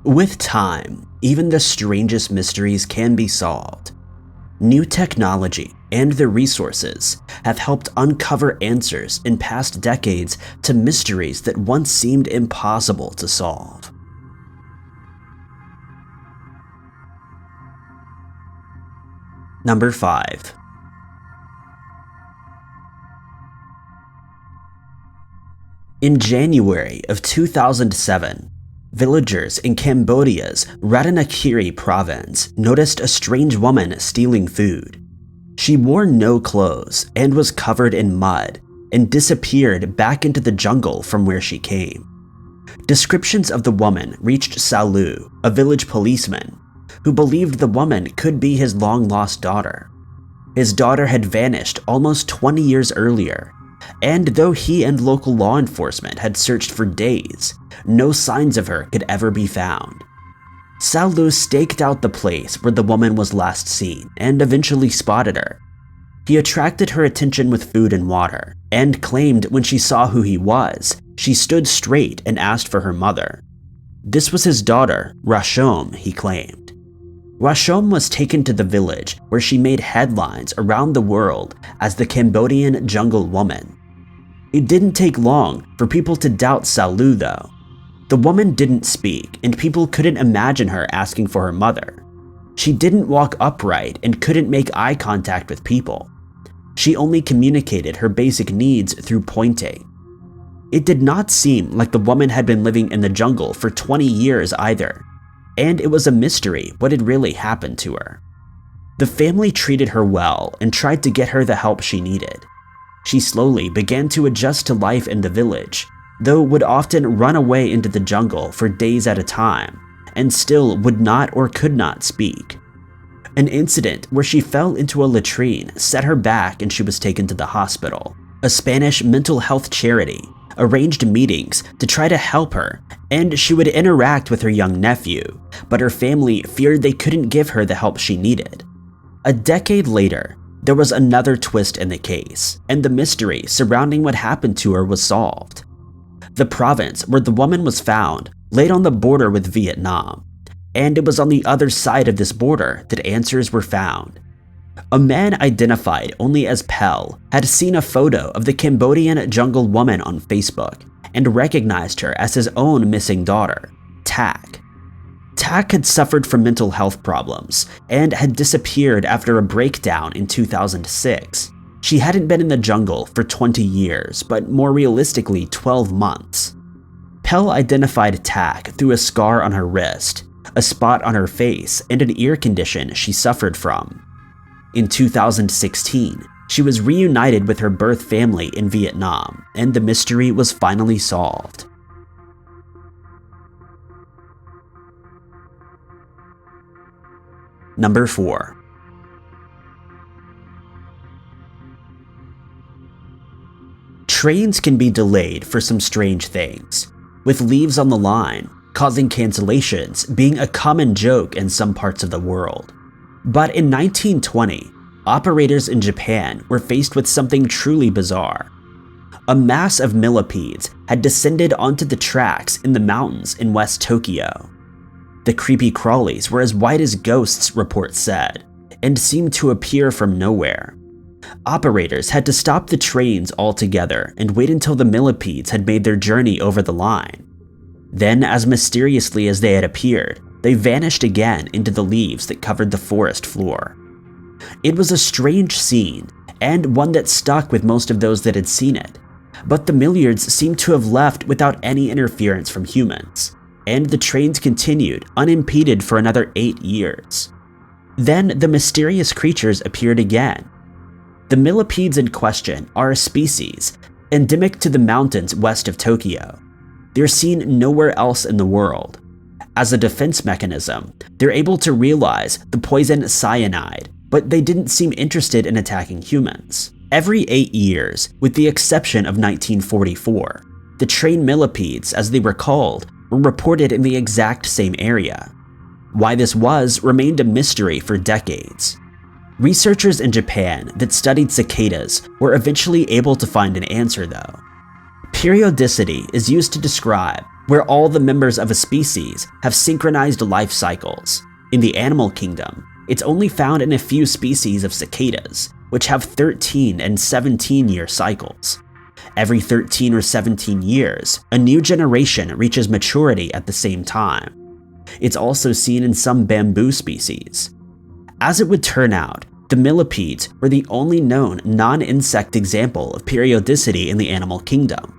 With time, even the strangest mysteries can be solved. New technology and the resources have helped uncover answers in past decades to mysteries that once seemed impossible to solve. Number 5. In January of 2007, villagers in Cambodia's Ratanakiri province noticed a strange woman stealing food. She wore no clothes and was covered in mud and disappeared back into the jungle from where she came. Descriptions of the woman reached Salu, a village policeman, who believed the woman could be his long-lost daughter. His daughter had vanished almost 20 years earlier, and though he and local law enforcement had searched for days, no signs of her could ever be found. Salu staked out the place where the woman was last seen and eventually spotted her. He attracted her attention with food and water, and claimed when she saw who he was, she stood straight and asked for her mother. This was his daughter, Rashom, he claimed. Rashom was taken to the village where she made headlines around the world as the Cambodian jungle woman. It didn't take long for people to doubt Salu though. The woman didn't speak and people couldn't imagine her asking for her mother. She didn't walk upright and couldn't make eye contact with people. She only communicated her basic needs through pointing. It did not seem like the woman had been living in the jungle for 20 years either, and it was a mystery what had really happened to her. The family treated her well and tried to get her the help she needed. She slowly began to adjust to life in the village, though would often run away into the jungle for days at a time, and still would not or could not speak. An incident where she fell into a latrine set her back and she was taken to the hospital. A Spanish mental health charity arranged meetings to try to help her, and she would interact with her young nephew, but her family feared they couldn't give her the help she needed. A decade later, there was another twist in the case, and the mystery surrounding what happened to her was solved. The province where the woman was found laid on the border with Vietnam, and it was on the other side of this border that answers were found. A man identified only as Pel had seen a photo of the Cambodian jungle woman on Facebook and recognized her as his own missing daughter, Tak. Tak had suffered from mental health problems and had disappeared after a breakdown in 2006. She hadn't been in the jungle for 20 years, but more realistically 12 months. Pel identified Tak through a scar on her wrist, a spot on her face, and an ear condition she suffered from. In 2016, she was reunited with her birth family in Vietnam, and the mystery was finally solved. Number 4. Trains can be delayed for some strange things, with leaves on the line, causing cancellations being a common joke in some parts of the world. But in 1920, operators in Japan were faced with something truly bizarre. A mass of millipedes had descended onto the tracks in the mountains in West Tokyo. The creepy crawlies were as white as ghosts, reports said, and seemed to appear from nowhere. Operators had to stop the trains altogether and wait until the millipedes had made their journey over the line. Then, as mysteriously as they had appeared, they vanished again into the leaves that covered the forest floor. It was a strange scene, and one that stuck with most of those that had seen it, but the milliards seemed to have left without any interference from humans, and the trains continued unimpeded for another 8 years. Then the mysterious creatures appeared again. The millipedes in question are a species endemic to the mountains west of Tokyo. They're seen nowhere else in the world. As a defense mechanism, they're able to realize the poison cyanide, but they didn't seem interested in attacking humans. Every 8 years, with the exception of 1944, the train millipedes, as they were called, were reported in the exact same area. Why this was remained a mystery for decades. Researchers in Japan that studied cicadas were eventually able to find an answer though. Periodicity is used to describe where all the members of a species have synchronized life cycles. In the animal kingdom, it's only found in a few species of cicadas, which have 13 and 17-year cycles. Every 13 or 17 years, a new generation reaches maturity at the same time. It's also seen in some bamboo species. As it would turn out, the millipedes were the only known non-insect example of periodicity in the animal kingdom.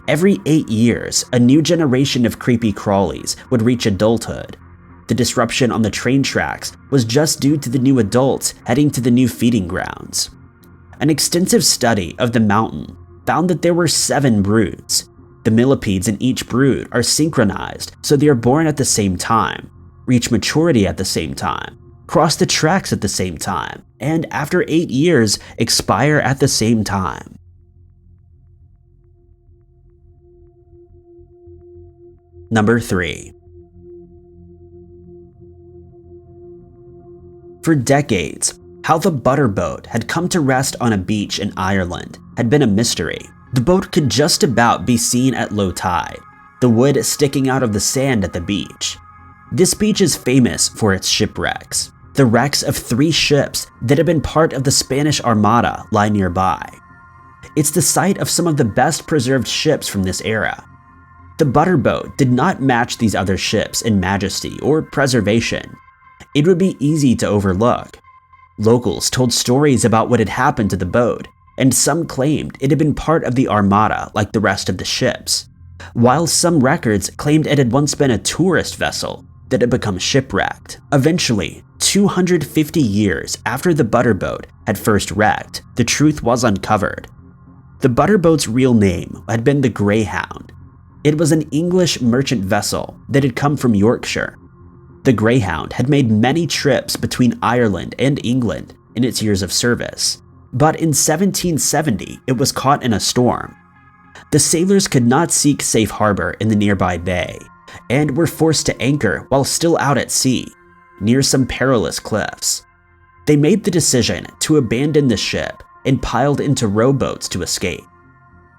Every 8 years, a new generation of creepy crawlies would reach adulthood. The disruption on the train tracks was just due to the new adults heading to the new feeding grounds. An extensive study of the mountain found that there were 7 broods. The millipedes in each brood are synchronized, so they are born at the same time, reach maturity at the same time, cross the tracks at the same time, and after 8 years, expire at the same time. Number 3. For decades, how the butterboat had come to rest on a beach in Ireland had been a mystery. The boat could just about be seen at low tide, the wood sticking out of the sand at the beach. This beach is famous for its shipwrecks. The wrecks of 3 ships that had been part of the Spanish Armada lie nearby. It's the site of some of the best preserved ships from this era. The butterboat did not match these other ships in majesty or preservation. It would be easy to overlook. Locals told stories about what had happened to the boat, and some claimed it had been part of the Armada like the rest of the ships, while some records claimed it had once been a tourist vessel that had become shipwrecked. Eventually, 250 years after the butterboat had first wrecked, the truth was uncovered. The butterboat's real name had been the Greyhound. It was an English merchant vessel that had come from Yorkshire. The Greyhound had made many trips between Ireland and England in its years of service, but in 1770 it was caught in a storm. The sailors could not seek safe harbor in the nearby bay, and were forced to anchor while still out at sea, near some perilous cliffs. They made the decision to abandon the ship and piled into rowboats to escape.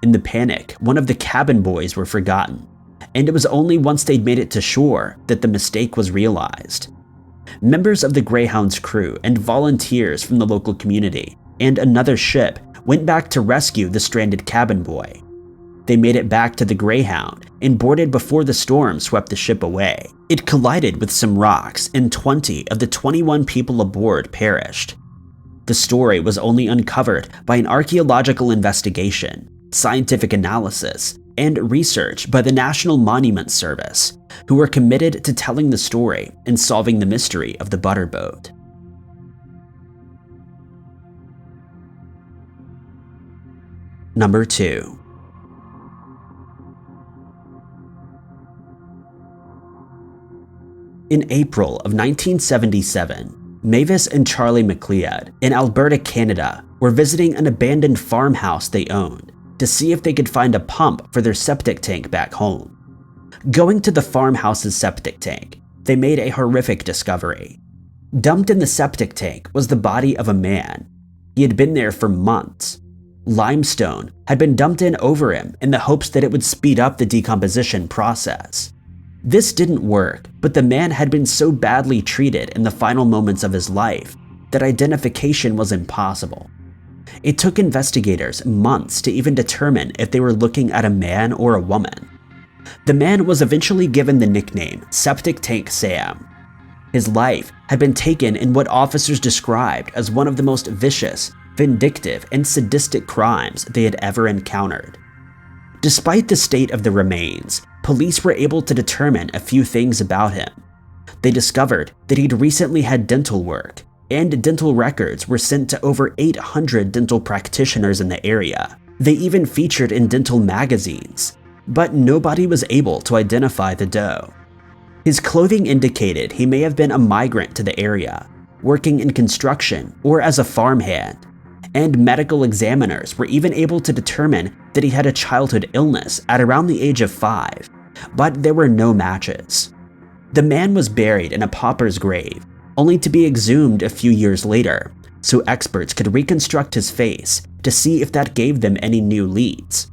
In the panic, one of the cabin boys were forgotten, and it was only once they'd made it to shore that the mistake was realized. Members of the Greyhound's crew and volunteers from the local community and another ship went back to rescue the stranded cabin boy. They made it back to the Greyhound and boarded before the storm swept the ship away. It collided with some rocks, and 20 of the 21 people aboard perished. The story was only uncovered by an archaeological investigation, scientific analysis, and research by the National Monuments Service, who were committed to telling the story and solving the mystery of the butterboat. Number 2. In April of 1977, Mavis and Charlie McLeod in Alberta, Canada, were visiting an abandoned farmhouse they owned to see if they could find a pump for their septic tank back home. Going to the farmhouse's septic tank, they made a horrific discovery. Dumped in the septic tank was the body of a man. He had been there for months. Limestone had been dumped in over him in the hopes that it would speed up the decomposition process. This didn't work, but the man had been so badly treated in the final moments of his life that identification was impossible. It took investigators months to even determine if they were looking at a man or a woman. The man was eventually given the nickname Septic Tank Sam. His life had been taken in what officers described as one of the most vicious, vindictive, and sadistic crimes they had ever encountered. Despite the state of the remains, police were able to determine a few things about him. They discovered that he'd recently had dental work, and dental records were sent to over 800 dental practitioners in the area. They even featured in dental magazines, but nobody was able to identify the doe. His clothing indicated he may have been a migrant to the area, working in construction or as a farmhand, and medical examiners were even able to determine that he had a childhood illness at around the age of 5, but there were no matches. The man was buried in a pauper's grave, only to be exhumed a few years later, so experts could reconstruct his face to see if that gave them any new leads.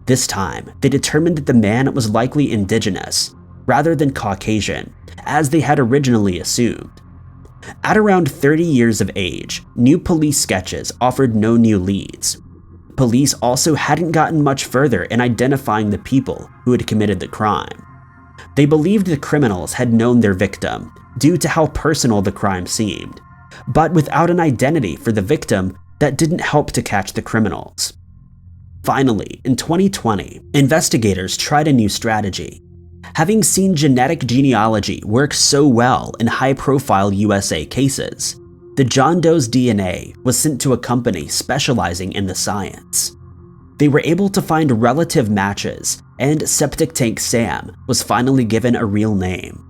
This time, they determined that the man was likely indigenous, rather than Caucasian, as they had originally assumed. At around 30 years of age, new police sketches offered no new leads. Police also hadn't gotten much further in identifying the people who had committed the crime. They believed the criminals had known their victim due to how personal the crime seemed, but without an identity for the victim, that didn't help to catch the criminals. Finally, in 2020, investigators tried a new strategy. Having seen genetic genealogy work so well in high-profile USA cases, the John Doe's DNA was sent to a company specializing in the science. They were able to find relative matches, and Septic Tank Sam was finally given a real name: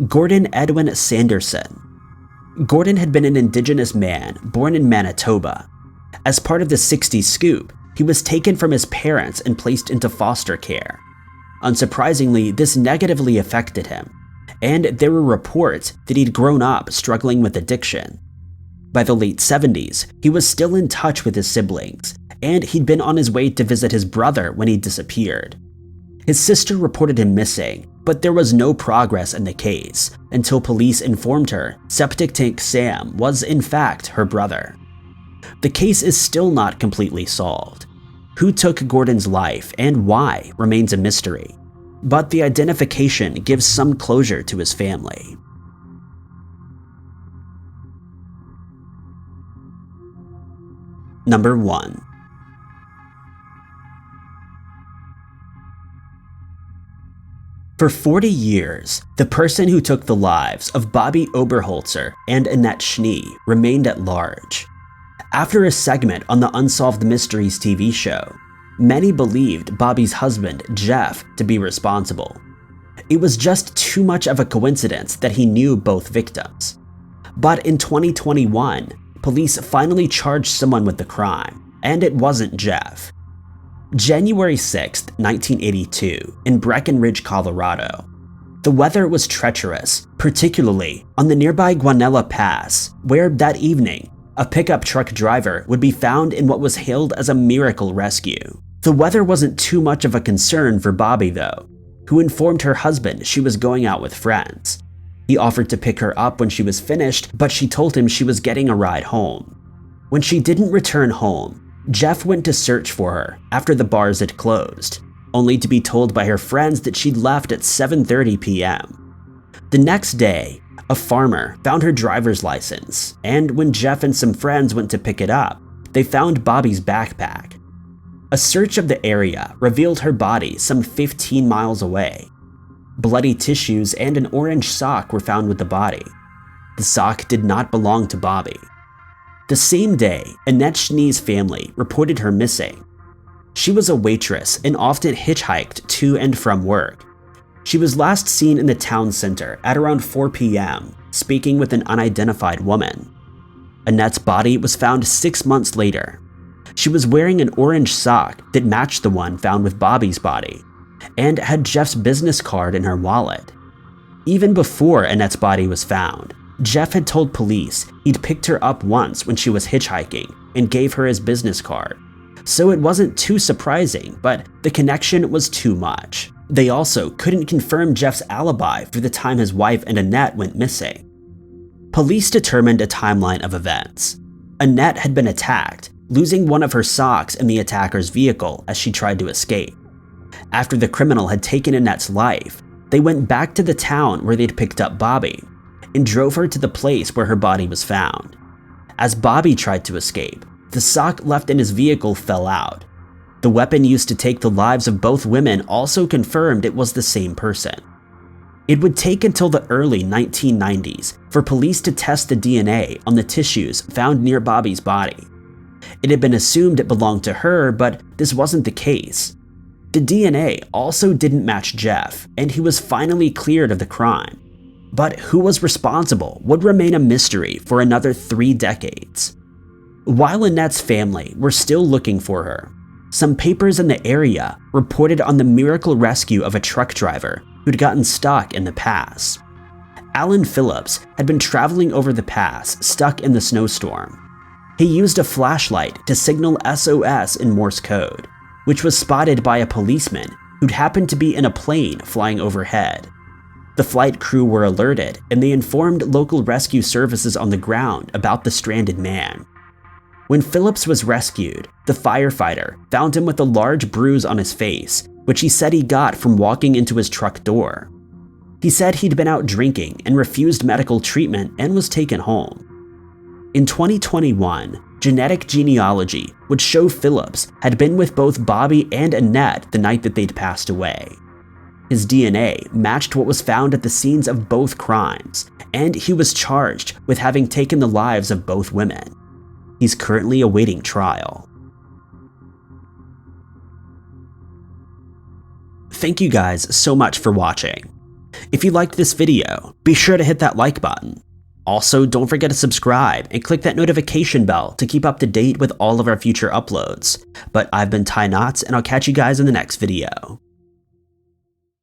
Gordon Edwin Sanderson. Gordon had been an indigenous man born in Manitoba. As part of the 60s scoop, he was taken from his parents and placed into foster care. Unsurprisingly, this negatively affected him, and there were reports that he'd grown up struggling with addiction. By the late 70s, he was still in touch with his siblings, and he'd been on his way to visit his brother when he disappeared. His sister reported him missing, but there was no progress in the case until police informed her Septic Tank Sam was in fact her brother. The case is still not completely solved. Who took Gordon's life and why remains a mystery, but the identification gives some closure to his family. Number 1. For 40 years, the person who took the lives of Bobby Oberholzer and Annette Schnee remained at large. After a segment on the Unsolved Mysteries TV show, many believed Bobby's husband, Jeff, to be responsible. It was just too much of a coincidence that he knew both victims. But in 2021, police finally charged someone with the crime, and it wasn't Jeff. January 6, 1982, in Breckenridge, Colorado. The weather was treacherous, particularly on the nearby Guanella Pass, where that evening, a pickup truck driver would be found in what was hailed as a miracle rescue. The weather wasn't too much of a concern for Bobby, though, who informed her husband she was going out with friends. He offered to pick her up when she was finished, but she told him she was getting a ride home. When she didn't return home, Jeff went to search for her after the bars had closed, only to be told by her friends that she'd left at 7:30 p.m. The next day, a farmer found her driver's license, and when Jeff and some friends went to pick it up, they found Bobby's backpack. A search of the area revealed her body some 15 miles away. Bloody tissues and an orange sock were found with the body. The sock did not belong to Bobby. The same day, Annette Schnee's family reported her missing. She was a waitress and often hitchhiked to and from work. She was last seen in the town center at around 4 p.m., speaking with an unidentified woman. Annette's body was found 6 months later. She was wearing an orange sock that matched the one found with Bobby's body, and had Jeff's business card in her wallet. Even before Annette's body was found, Jeff had told police he'd picked her up once when she was hitchhiking and gave her his business card. So it wasn't too surprising, but the connection was too much. They also couldn't confirm Jeff's alibi for the time his wife and Annette went missing. Police determined a timeline of events. Annette had been attacked, losing one of her socks in the attacker's vehicle as she tried to escape. After the criminal had taken Annette's life, they went back to the town where they'd picked up Bobby and drove her to the place where her body was found. As Bobby tried to escape, the sock left in his vehicle fell out. The weapon used to take the lives of both women also confirmed it was the same person. It would take until the early 1990s for police to test the DNA on the tissues found near Bobby's body. It had been assumed it belonged to her, but this wasn't the case. The DNA also didn't match Jeff, and he was finally cleared of the crime. But who was responsible would remain a mystery for another 3 decades. While Annette's family were still looking for her, some papers in the area reported on the miracle rescue of a truck driver who'd gotten stuck in the pass. Alan Phillips had been traveling over the pass, stuck in the snowstorm. He used a flashlight to signal SOS in Morse code. which was spotted by a policeman who'd happened to be in a plane flying overhead. The flight crew were alerted, and they informed local rescue services on the ground about the stranded man. When Phillips was rescued, the firefighter found him with a large bruise on his face, which he said he got from walking into his truck door. He said he'd been out drinking and refused medical treatment and was taken home. In 2021, genetic genealogy would show Phillips had been with both Bobby and Annette the night that they'd passed away. His DNA matched what was found at the scenes of both crimes, and he was charged with having taken the lives of both women. He's currently awaiting trial. Thank you guys so much for watching. If you liked this video, be sure to hit that like button. Also, don't forget to subscribe and click that notification bell to keep up to date with all of our future uploads. But I've been Ty Knotts, and I'll catch you guys in the next video.